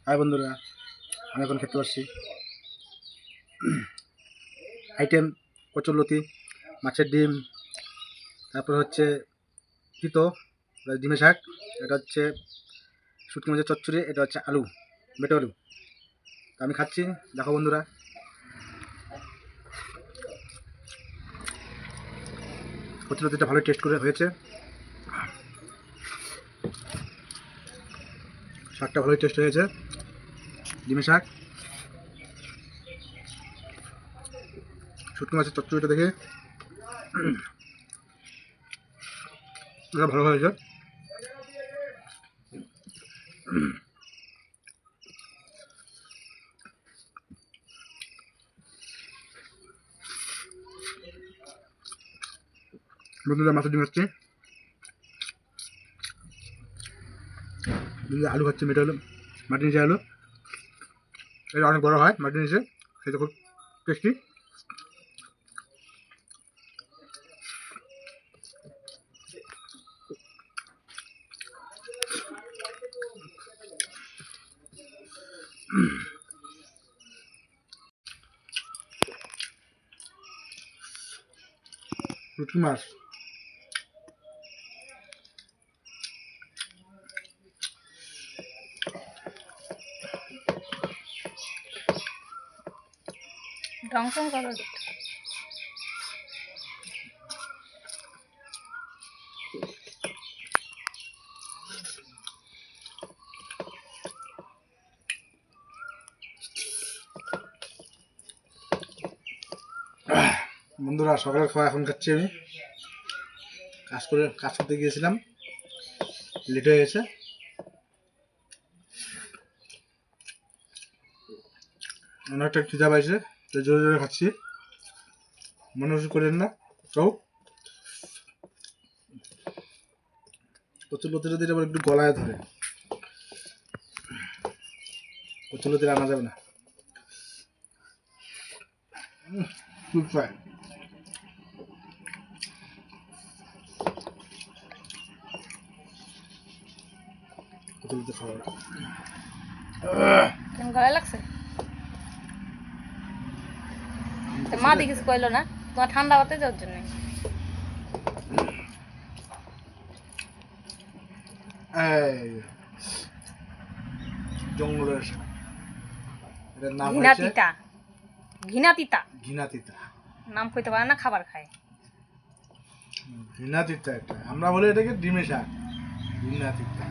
High বন্ধুরা, আমি এখন খেতে পারছি আইটেম কচুরলতি, মাছের ডিম, তারপর হচ্ছে তিতো ডিমের শাক, এটা হচ্ছে শুটকি মাছের চচ্চড়ি, এটা হচ্ছে আলু, বেটে আলু। তো আমি খাচ্ছি, দেখো বন্ধুরা। কচুরলতিটা ভালো টেস্ট করে হয়েছে, শাকটা ভালোই টেস্ট হয়েছে। ডিমের শাক, শুটকি মাছের চচ্চড়িটা দেখে এটা ভালো হয়েছে। বন্ধুরা মাছের ডিম খাচ্ছি, আলু খাচ্ছি, মেটে আলু, মাটি নিচে আলু। এটা অনেক বড় হয় মাটি নিচে, খেতে খুব টেস্টি। শুটকি মাছ ঢংসং করো। বন্ধুরা, সকালের খাওয়া এখন খাচ্ছি। আমি কাজ করতে গিয়েছিলাম, লেট হয়ে গেছে। অনেকটা খিদা পাইছে, তো জোরে জোরে খাচ্ছি, মনে কিছু করেন না। তো কচুরলতি যদি আবার একটু গলায় ধরে, কচুরলতি আনা যাবে না। খুব ফ্রাই কচুরলতি খাওয়া কেমন গলায় লাগছে? মা দিয়ে কিছু কইলো না? তোমার ঠান্ডা হতে যাওয়ার জন্য। জঙ্গলের এটার নাম ঘিনা হয়েছে তিতা। ঘিনা তিতা ঘিনা তিতা। নাম কইতে পারে না, খাবার খায়। ঘিনা তিতা, এটা আমরা বলি এটাকে ডিমের শাক, ঘিনা তিতা।